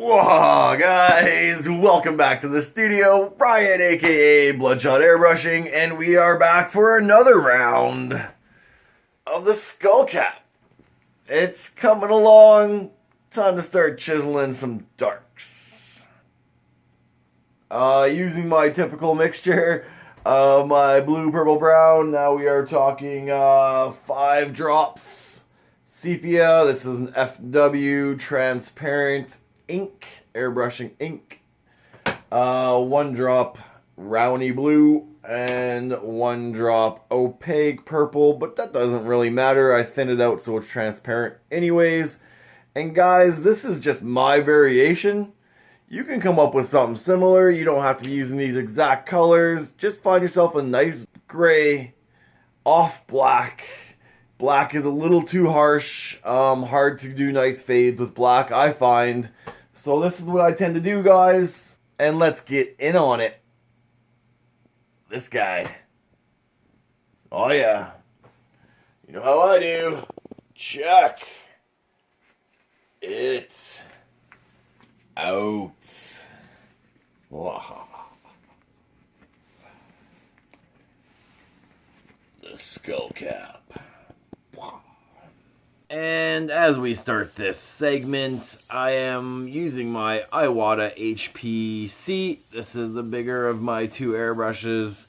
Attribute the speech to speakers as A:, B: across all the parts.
A: Whoa, guys, welcome back to the studio. Ryan, aka BloodShot Airbrushing, and we are back for another round of the skull cap. It's coming along. Time to start chiseling some darks. Using my typical mixture of my blue, purple, brown. Now we are talking 5 drops sepia. This is an FW transparent ink, airbrushing ink. 1 drop Rowney blue and 1 drop opaque purple, but that doesn't really matter. I thinned it out so it's transparent anyways. And guys, this is just my variation. You can come up with something similar. You don't have to be using these exact colors. Just find yourself a nice gray off black. Black is a little too harsh, hard to do nice fades with black, I find. So this is what I tend to do, guys. And let's get in on it. This guy. Oh yeah. You know how I do. Check it out. Wow. The skull cap. And as we start this segment, I am using my Iwata HPC. This is the bigger of my 2 airbrushes.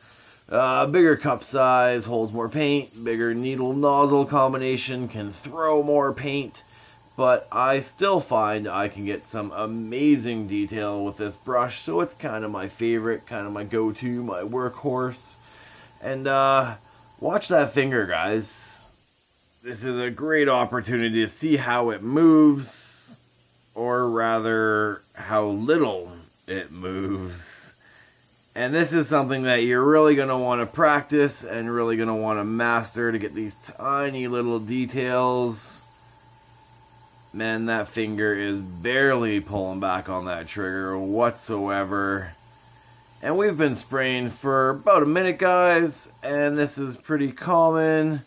A: Bigger cup size, holds more paint. Bigger needle nozzle combination, can throw more paint. But I still find I can get some amazing detail with this brush. So it's kind of my favorite, kind of my go-to, my workhorse. And watch that finger, guys. This is a great opportunity to see how it moves, or rather, how little it moves. And this is something that you're really going to want to practice and really going to want to master to get these tiny little details. Man, that finger is barely pulling back on that trigger whatsoever. And we've been spraying for about a minute, guys, and this is pretty common.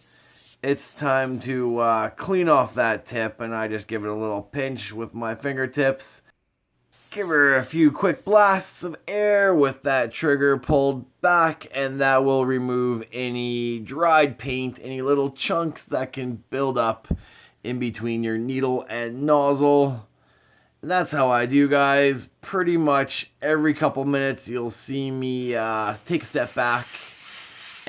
A: It's time to clean off that tip, and I just give it a little pinch with my fingertips. Give her a few quick blasts of air with that trigger pulled back, and that will remove any dried paint, any little chunks that can build up in between your needle and nozzle. And that's how I do, guys. Pretty much every couple minutes you'll see me take a step back.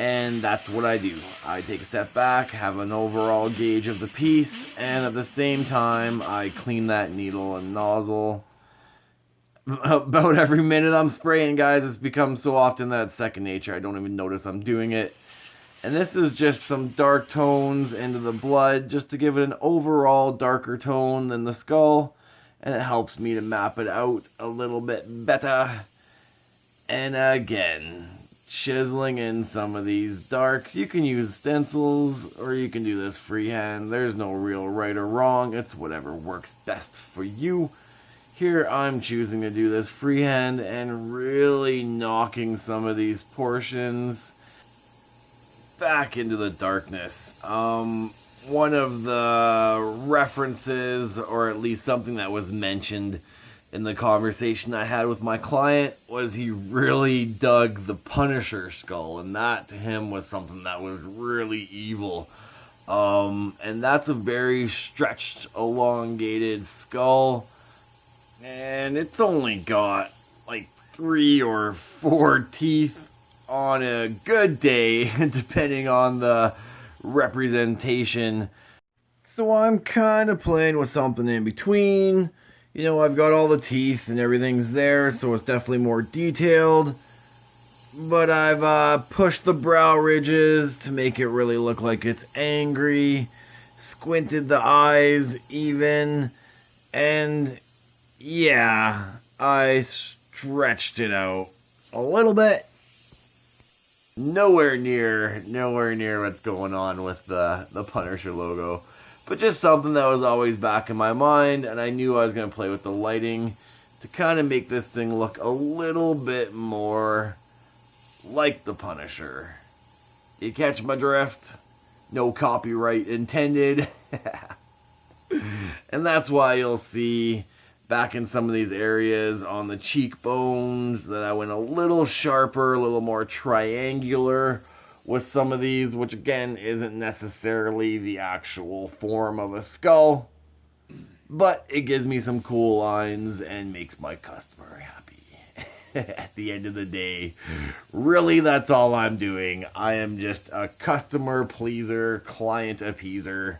A: And that's what I do. I take a step back, have an overall gauge of the piece, and at the same time, I clean that needle and nozzle. About every minute I'm spraying, guys. It's become so often that it's second nature. I don't even notice I'm doing it. And this is just some dark tones into the blood, just to give it an overall darker tone than the skull. And it helps me to map it out a little bit better. And again, chiseling in some of these darks. You can use stencils or you can do this freehand. There's no real right or wrong. It's whatever works best for you. Here I'm choosing to do this freehand and really knocking some of these portions back into the darkness. One of the references, or at least something that was mentioned in the conversation I had with my client, was he really dug the Punisher skull, and that to him was something that was really evil. And that's a very stretched, elongated skull, and it's only got like 3 or 4 teeth on a good day, depending on the representation. So I'm kind of playing with something in between. You know, I've got all the teeth and everything's there, so it's definitely more detailed. But I've pushed the brow ridges to make it really look like it's angry. Squinted the eyes even. And yeah, I stretched it out a little bit. Nowhere near what's going on with the Punisher logo. But just something that was always back in my mind, and I knew I was going to play with the lighting to kind of make this thing look a little bit more like the Punisher. You catch my drift? No copyright intended. And that's why you'll see back in some of these areas on the cheekbones. Then I went a little sharper, a little more triangular with some of these, which again isn't necessarily the actual form of a skull, but it gives me some cool lines and makes my customer happy. At the end of the day, really, that's all I'm doing. I am just a customer pleaser, client appeaser,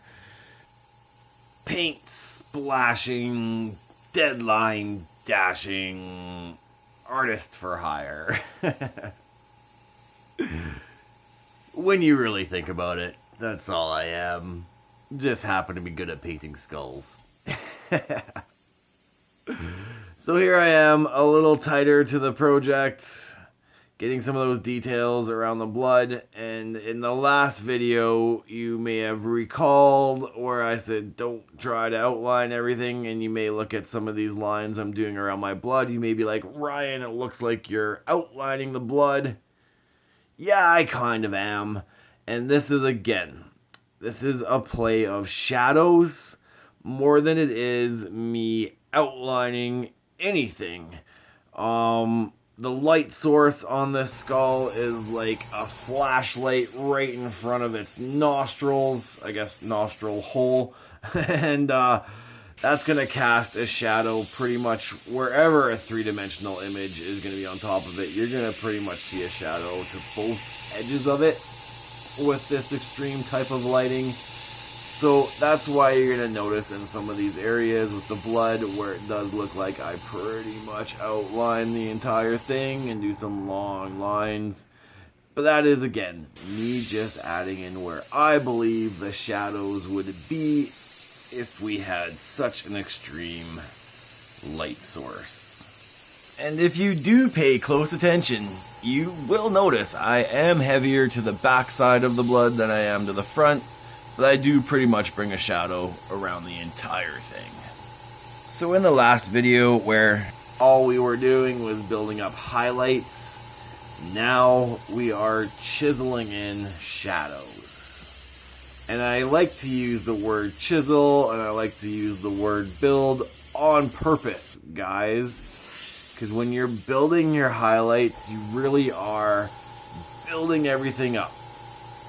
A: paint splashing, deadline dashing artist for hire. When you really think about it, that's all I am. Just happen to be good at painting skulls. So here I am, a little tighter to the project, getting some of those details around the blood. And in the last video, you may have recalled where I said don't try to outline everything, and you may look at some of these lines I'm doing around my blood. You may be like, Ryan, it looks like you're outlining the blood. Yeah, I kind of am. And this is a play of shadows more than it is me outlining anything. The light source on this skull is like a flashlight right in front of its nostrils, I guess nostril hole, and that's going to cast a shadow pretty much wherever a three-dimensional image is going to be on top of it. You're going to pretty much see a shadow to both edges of it with this extreme type of lighting. So that's why you're going to notice in some of these areas with the blood where it does look like I pretty much outline the entire thing and do some long lines. But that is, again, me just adding in where I believe the shadows would be if we had such an extreme light source. And if you do pay close attention, you will notice I am heavier to the back side of the blood than I am to the front. But I do pretty much bring a shadow around the entire thing. So in the last video where all we were doing was building up highlights, now we are chiseling in shadows. And I like to use the word chisel and I like to use the word build on purpose, guys. Because when you're building your highlights, you really are building everything up.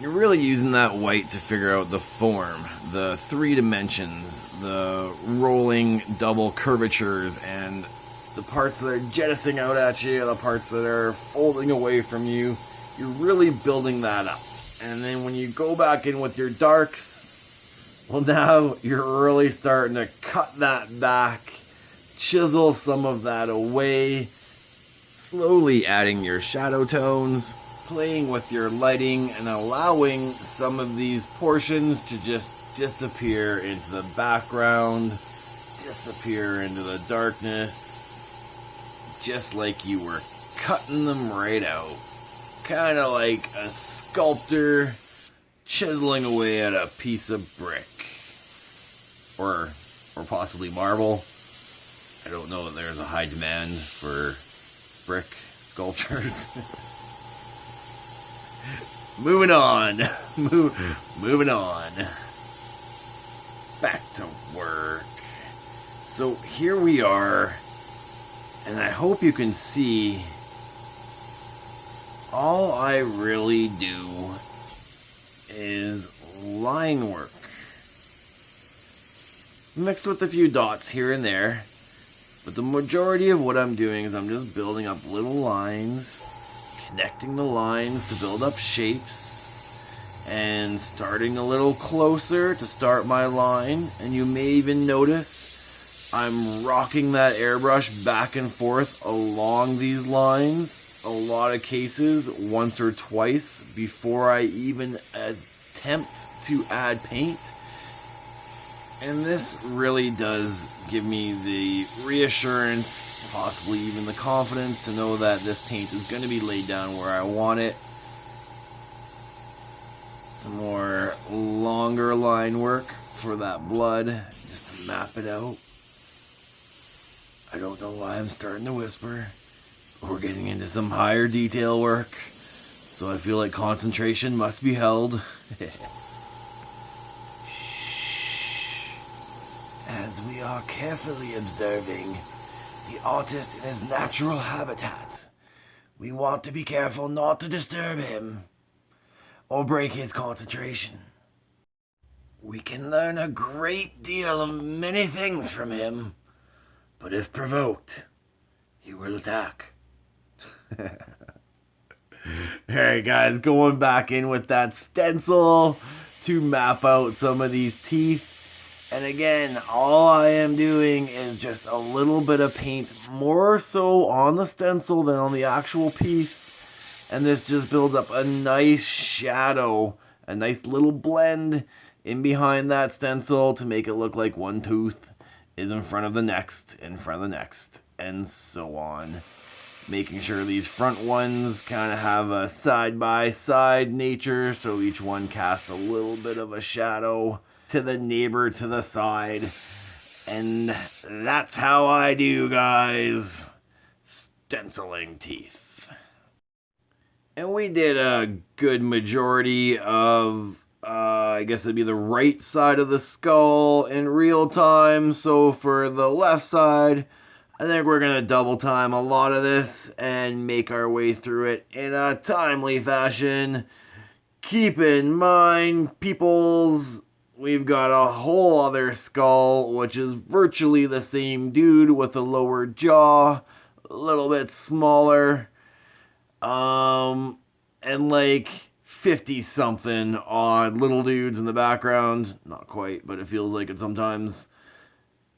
A: You're really using that white to figure out the form, the 3 dimensions, the rolling double curvatures, and the parts that are jettisoning out at you, the parts that are folding away from you. You're really building that up. And then when you go back in with your darks, well, now you're really starting to cut that back, chisel some of that away, slowly adding your shadow tones, playing with your lighting and allowing some of these portions to just disappear into the background, disappear into the darkness, just like you were cutting them right out. Kind of like a sculptor chiseling away at a piece of brick. Or possibly marble. I don't know that there's a high demand for brick sculptures. Moving on. Moving on. Back to work. So here we are. And I hope you can see all I really do is line work. Mixed with a few dots here and there. But the majority of what I'm doing is I'm just building up little lines, connecting the lines to build up shapes, and starting a little closer to start my line. And you may even notice I'm rocking that airbrush back and forth along these lines, a lot of cases, once or twice before I even attempt to add paint. And this really does give me the reassurance, possibly even the confidence to know that this paint is going to be laid down where I want it. Some more longer line work for that blood, just to map it out. I don't know why I'm starting to whisper. We're getting into some higher detail work, so I feel like concentration must be held. As we are carefully observing the artist in his natural habitat. We want to be careful not to disturb him or break his concentration. We can learn a great deal of many things from him, but if provoked, he will attack. Alright guys, going back in with that stencil to map out some of these teeth. And again, all I am doing is just a little bit of paint, more so on the stencil than on the actual piece. And this just builds up a nice shadow, a nice little blend in behind that stencil to make it look like one tooth is in front of the next, in front of the next, and so on. Making sure these front ones kind of have a side-by-side nature, so each one casts a little bit of a shadow to the neighbor to the side. And that's how I do, guys. Stenciling teeth. And we did a good majority of, I guess it'd be the right side of the skull in real time. So for the left side, I think we're going to double time a lot of this and make our way through it in a timely fashion. Keep in mind, peoples, we've got a whole other skull, which is virtually the same dude with a lower jaw, a little bit smaller, and like 50-something odd little dudes in the background. Not quite, but it feels like it sometimes.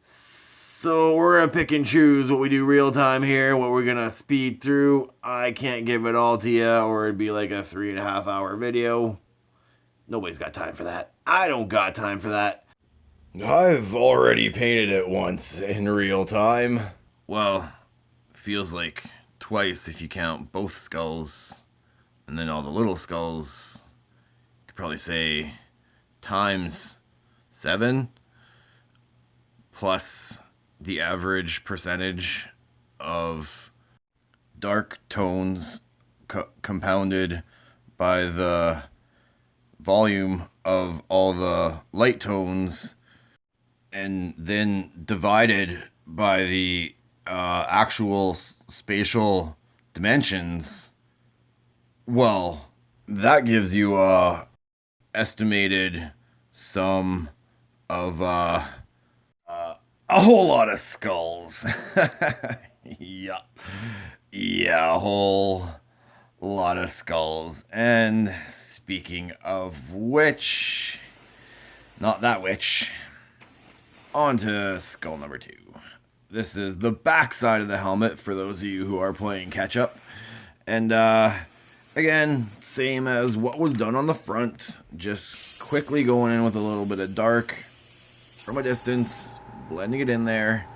A: So we're going to pick and choose what we do real time here, what we're going to speed through. I can't give it all to you, or it'd be like a 3.5 hour video. Nobody's got time for that. I don't got time for that. I've already painted it once in real time. Well, feels like twice if you count both skulls. And then all the little skulls, you could probably say times 7 plus the average percentage of dark tones compounded by the volume of all the light tones, and then divided by the actual spatial dimensions. Well, that gives you a estimated sum of a whole lot of skulls. Yeah, a whole lot of skulls. And speaking of which, not that which, on to skull number 2. This is the back side of the helmet for those of you who are playing catch up. And again, same as what was done on the front, just quickly going in with a little bit of dark from a distance, blending it in there,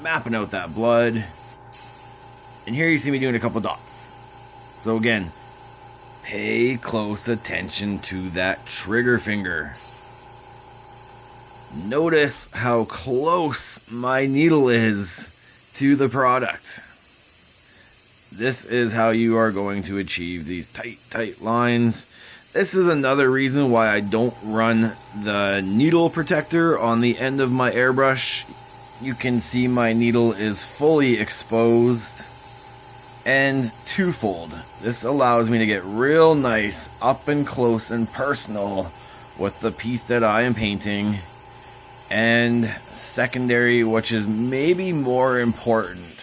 A: mapping out that blood. And here you see me doing a couple dots. So again, pay close attention to that trigger finger. Notice how close my needle is to the product. This is how you are going to achieve these tight lines. This is another reason why I don't run the needle protector on the end of my airbrush. You can see my needle is fully exposed. And twofold, this allows me to get real nice, up and close and personal with the piece that I am painting. And secondary, which is maybe more important,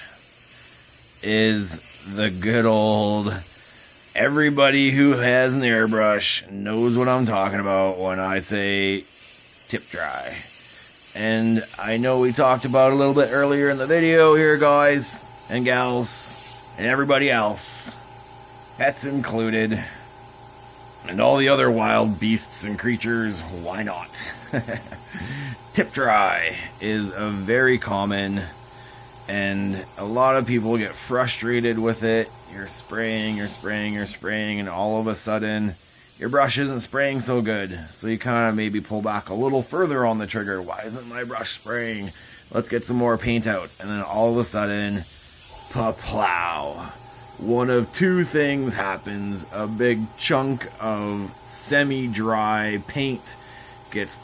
A: is the good old, everybody who has an airbrush knows what I'm talking about when I say tip dry. And I know we talked about it a little bit earlier in the video here, guys and gals, and everybody else, pets included, and all the other wild beasts and creatures, why not? Tip dry is a very common, and a lot of people get frustrated with it. You're spraying, and all of a sudden your brush isn't spraying so good. So you kind of maybe pull back a little further on the trigger. Why isn't my brush spraying? Let's get some more paint out. And then all of a sudden, pa-plow. One of two things happens. A big chunk of semi-dry paint gets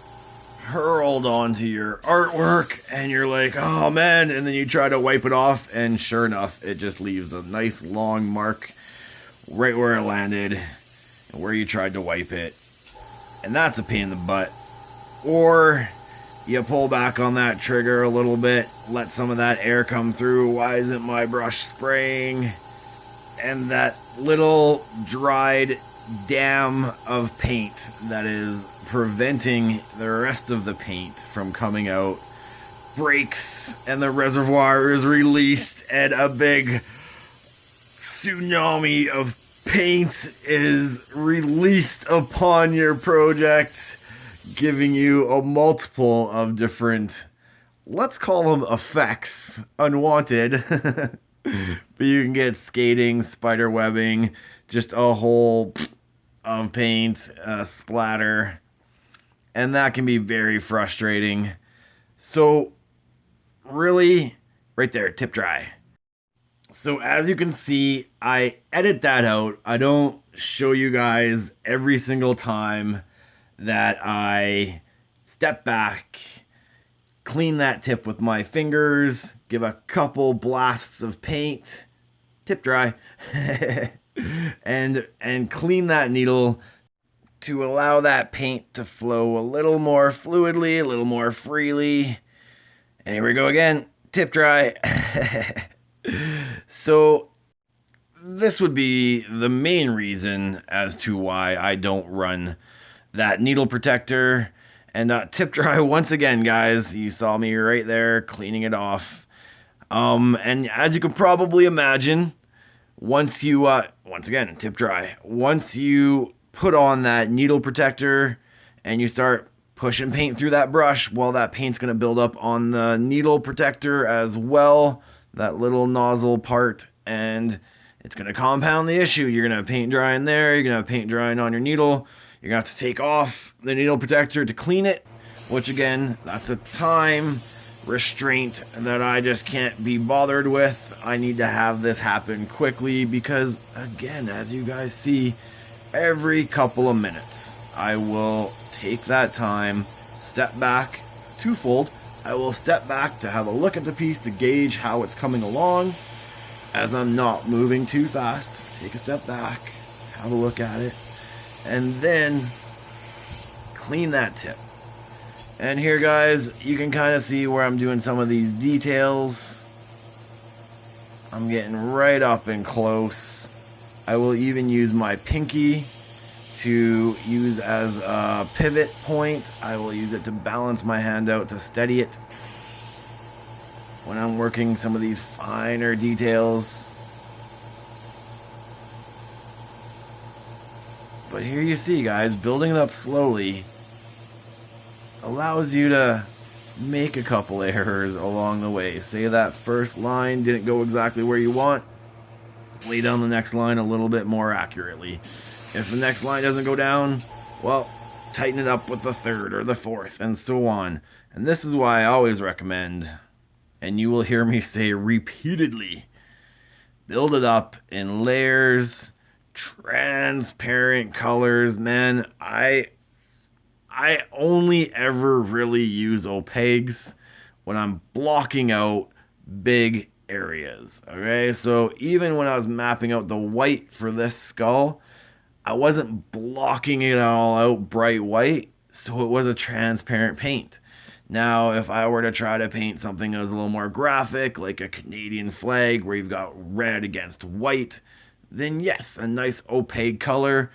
A: hurled onto your artwork, and you're like, oh man, and then you try to wipe it off, and sure enough, it just leaves a nice long mark right where it landed and where you tried to wipe it. And that's a pain in the butt. Or you pull back on that trigger a little bit, let some of that air come through. Why isn't my brush spraying? And that little dried dam of paint that is preventing the rest of the paint from coming out breaks, and the reservoir is released, and a big tsunami of paint is released upon your project, giving you a multiple of different, let's call them effects, unwanted. But you can get skating, spider webbing, just a whole of paint, splatter, and that can be very frustrating. So really, right there, tip dry. So as you can see, I edit that out. I don't show you guys every single time that I step back, clean that tip with my fingers, give a couple blasts of paint, tip dry, and clean that needle to allow that paint to flow a little more fluidly, a little more freely. And here we go again, tip dry. So this would be the main reason as to why I don't run that needle protector. And tip dry once again, guys. You saw me right there cleaning it off. And as you can probably imagine, once you, once again, tip dry. Once you put on that needle protector and you start pushing paint through that brush, well, that paint's going to build up on the needle protector as well, that little nozzle part, and it's going to compound the issue. You're going to have paint drying there, you're going to have paint drying on your needle, you're going to have to take off the needle protector to clean it, which again, that's a time restraint that I just can't be bothered with. I need to have this happen quickly because, again, as you guys see, every couple of minutes, I will take that time, step back, twofold. I will step back to have a look at the piece to gauge how it's coming along. As I'm not moving too fast, take a step back, have a look at it, and then clean that tip. And here, guys, you can kind of see where I'm doing some of these details. I'm getting right up and close. I will even use my pinky to use as a pivot point. I will use it to balance my hand out to steady it when I'm working some of these finer details. But here you see, guys, building it up slowly allows you to make a couple errors along the way. Say that first line didn't go exactly where you want, lay down the next line a little bit more accurately. If the next line doesn't go down, well, tighten it up with the third or the fourth, and so on. And this is why I always recommend, and you will hear me say repeatedly, build it up in layers, transparent colors. Man, I only ever really use opaques when I'm blocking out big areas. Okay, so even when I was mapping out the white for this skull, I wasn't blocking it all out bright white, so it was a transparent paint. Now, if I were to try to paint something that was a little more graphic, like a Canadian flag where you've got red against white, then yes, a nice opaque color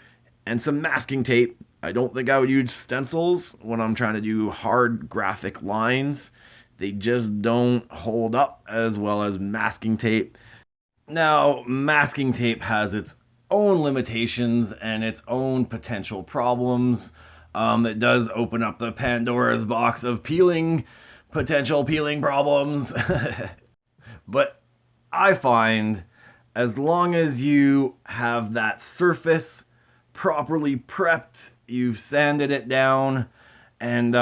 A: and some masking tape. I don't think I would use stencils when I'm trying to do hard graphic lines. They just don't hold up as well as masking tape. Now, masking tape has its own limitations and its own potential problems. It does open up the Pandora's box of potential peeling problems. But I find as long as you have that surface properly prepped, you've sanded it down, and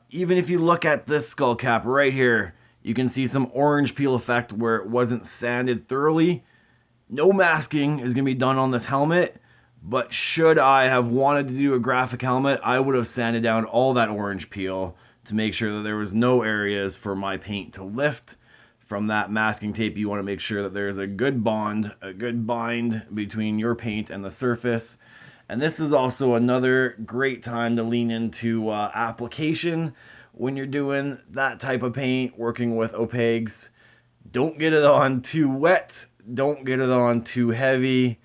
A: even if you look at this skull cap right here, you can see some orange peel effect where it wasn't sanded thoroughly. No masking is going to be done on this helmet, but should I have wanted to do a graphic helmet, I would have sanded down all that orange peel to make sure that there was no areas for my paint to lift. From that masking tape, you want to make sure that there's a good bond, a good bind between your paint and the surface. And this is also another great time to lean into application when you're doing that type of paint, working with opaques. Don't get it on too wet, don't get it on too heavy.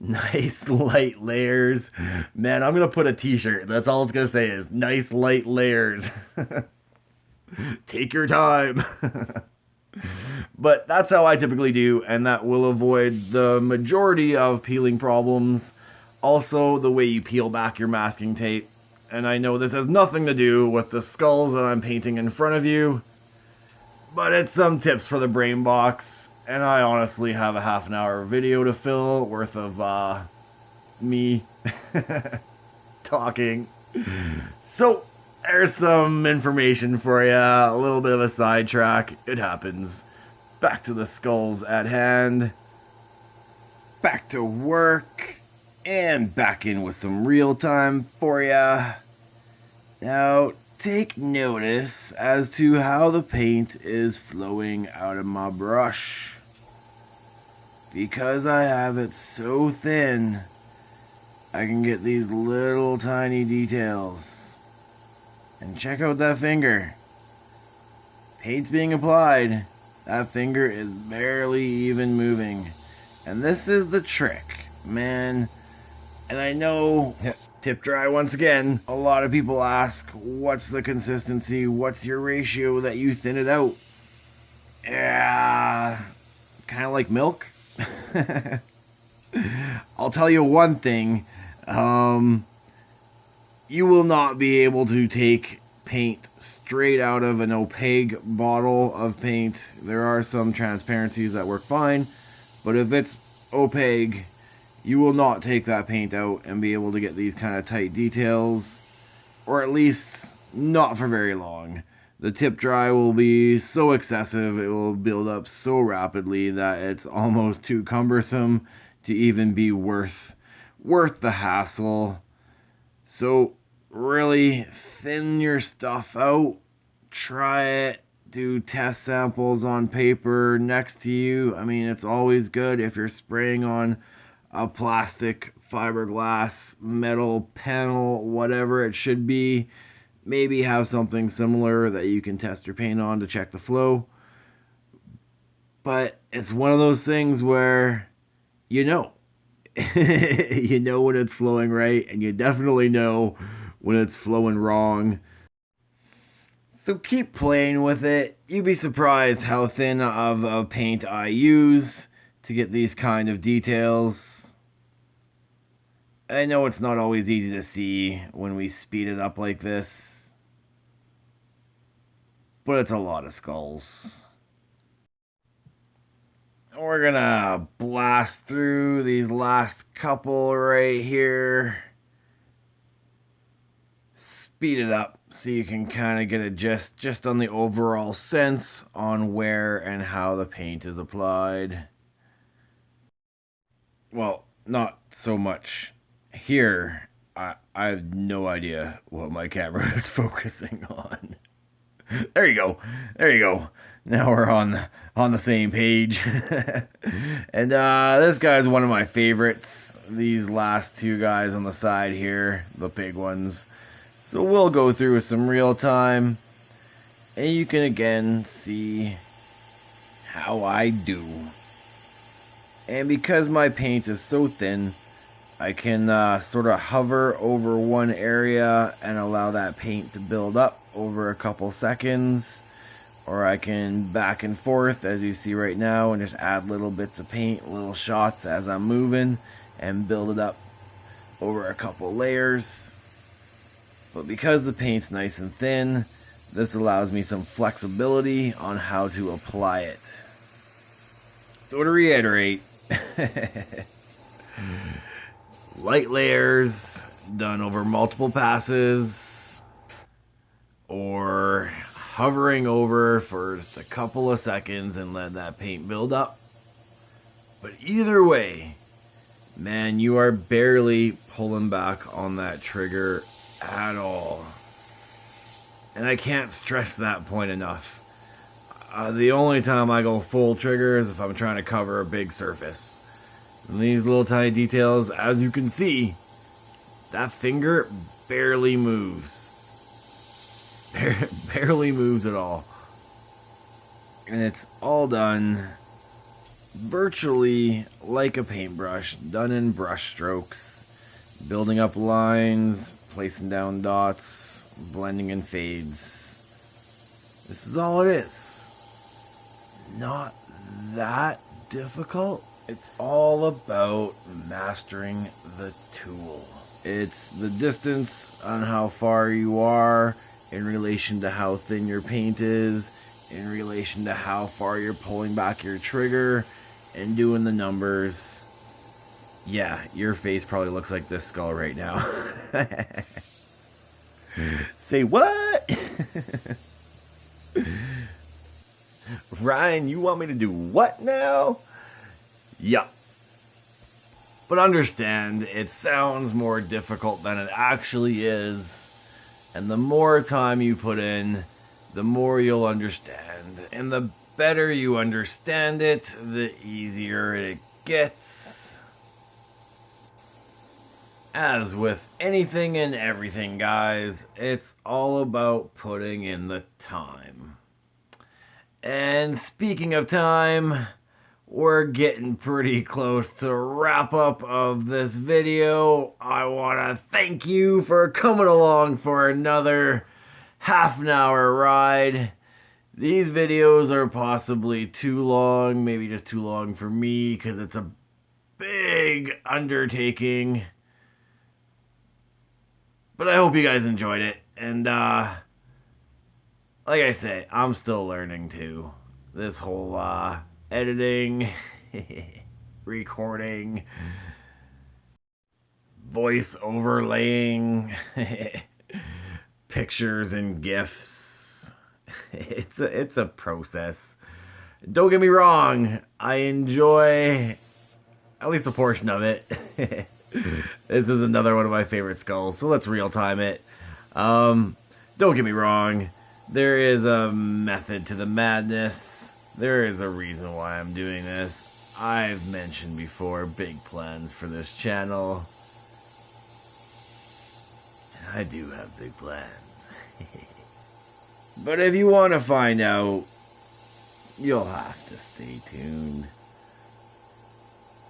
A: Nice light layers. Man, I'm gonna put a t-shirt, that's all it's gonna say is nice light layers. Take your time. But that's how I typically do, and that will avoid the majority of peeling problems. Also, the way you peel back your masking tape. And I know this has nothing to do with the skulls that I'm painting in front of you, but it's some tips for the brain box. And I honestly have a half an hour video to fill worth of me talking. So there's some information for you, a little bit of a sidetrack. It happens. Back to the skulls at hand. Back to work. And back in with some real time for ya. Now, take notice as to how the paint is flowing out of my brush. Because I have it so thin, I can get these little tiny details. And check out that finger. Paint's being applied. That finger is barely even moving. And this is the trick, man. And I know, tip dry once again, a lot of people ask, what's the consistency? What's your ratio that you thin it out? Yeah, kind of like milk. I'll tell you one thing. You will not be able to take paint straight out of an opaque bottle of paint. There are some transparencies that work fine, but if it's opaque, you will not take that paint out and be able to get these kind of tight details, or at least not for very long. The tip dry will be so excessive, it will build up so rapidly that it's almost too cumbersome to even be worth the hassle. So really thin your stuff out, try it, do test samples on paper next to you. I mean, it's always good if you're spraying on a plastic, fiberglass, metal panel, whatever it should be. Maybe have something similar that you can test your paint on to check the flow. But it's one of those things where you know. You know when it's flowing right, and you definitely know when it's flowing wrong. So keep playing with it. You'd be surprised how thin of a paint I use to get these kind of details. I know it's not always easy to see when we speed it up like this, but it's a lot of skulls. We're gonna blast through these last couple right here. Speed it up so you can kind of get a gist just on the overall sense on where and how the paint is applied. Well, not so much here. I have no idea what my camera is focusing on. There you go. There you go. Now we're on the same page. And this guy's one of my favorites. These last two guys on the side here, the big ones. So we'll go through some real time, and you can again see how I do. And because my paint is so thin, I can sort of hover over one area and allow that paint to build up over a couple seconds. Or I can back and forth, as you see right now, and just add little bits of paint, little shots as I'm moving, and build it up over a couple layers. But because the paint's nice and thin, this allows me some flexibility on how to apply it. So to reiterate, light layers done over multiple passes, or hovering over for just a couple of seconds and let that paint build up. But either way, man, you are barely pulling back on that trigger at all. And I can't stress that point enough. The only time I go full trigger is if I'm trying to cover a big surface. And these little tiny details, as you can see, that finger barely moves. Barely moves at all. And it's all done virtually like a paintbrush, done in brush strokes, building up lines, placing down dots, blending in fades. This is all it is. Not that difficult. It's all about mastering the tool. It's the distance on how far you are in relation to how thin your paint is, in relation to how far you're pulling back your trigger, and doing the numbers. Yeah, your face probably looks like this skull right now. Say what? Ryan, you want me to do what now? Yup. But understand, it sounds more difficult than it actually is. And the more time you put in, the more you'll understand. And the better you understand it, the easier it gets. As with anything and everything, guys, it's all about putting in the time. And speaking of time, we're getting pretty close to wrap up of this video. I want to thank you for coming along for another half an hour ride. These videos are possibly too long, maybe just too long for me because it's a big undertaking. But I hope you guys enjoyed it. And like I say, I'm still learning too. This whole editing, recording, voice overlaying, pictures and GIFs. It's a process. Don't get me wrong, I enjoy at least a portion of it. This is another one of my favorite skulls, so let's real time it. Don't get me wrong, there is a method to the madness. There is a reason why I'm doing this. I've mentioned before big plans for this channel. And I do have big plans. But if you want to find out, you'll have to stay tuned.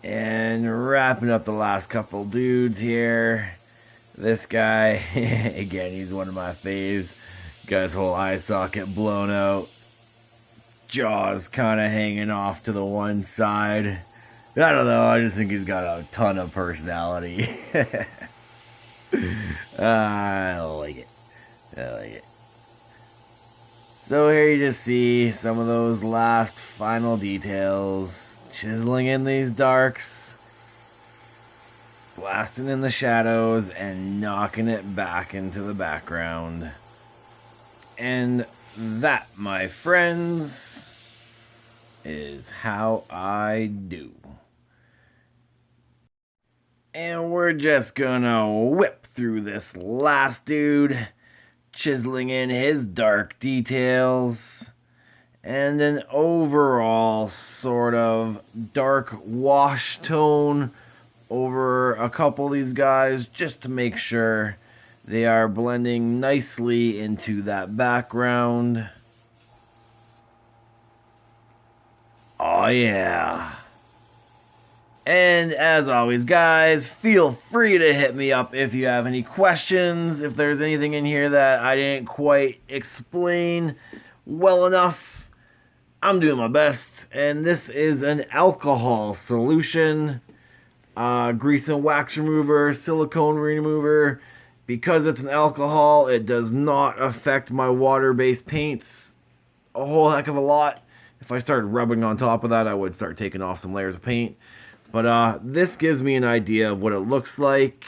A: And wrapping up the last couple dudes here. This guy, again, he's one of my faves. Guy's whole eye socket blown out. Jaws kind of hanging off to the one side. I don't know, I just think he's got a ton of personality. I like it. I like it. So here you just see some of those last final details. Chiseling in these darks. Blasting in the shadows and knocking it back into the background. And that, my friends, is how I do. And we're just gonna whip through this last dude, chiseling in his dark details, and an overall sort of dark wash tone over a couple of these guys, just to make sure they are blending nicely into that background. Oh yeah. And as always, guys, feel free to hit me up if you have any questions. If there's anything in here that I didn't quite explain well enough, I'm doing my best. And this is an alcohol solution. Grease and wax remover, silicone remover. Because it's an alcohol, it does not affect my water-based paints a whole heck of a lot. If I started rubbing on top of that, I would start taking off some layers of paint. But this gives me an idea of what it looks like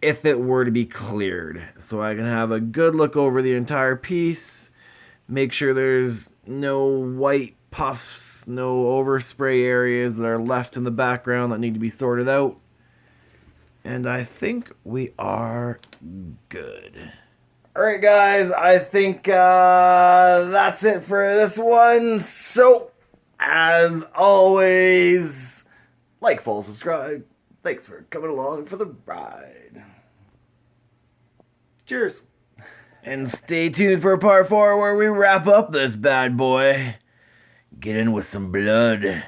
A: if it were to be cleared. So I can have a good look over the entire piece, make sure there's no white puffs, no overspray areas that are left in the background that need to be sorted out. And I think we are good. Alright guys, I think that's it for this one. So, as always, like, follow, subscribe. Thanks for coming along for the ride. Cheers. And stay tuned for part 4 where we wrap up this bad boy. Get in with some blood.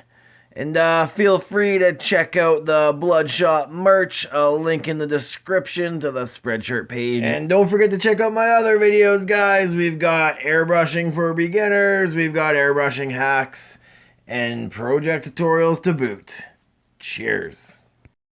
A: And feel free to check out the BloodShot merch, a link in the description to the Spreadshirt page. And don't forget to check out my other videos, guys. We've got airbrushing for beginners, we've got airbrushing hacks, and project tutorials to boot. Cheers.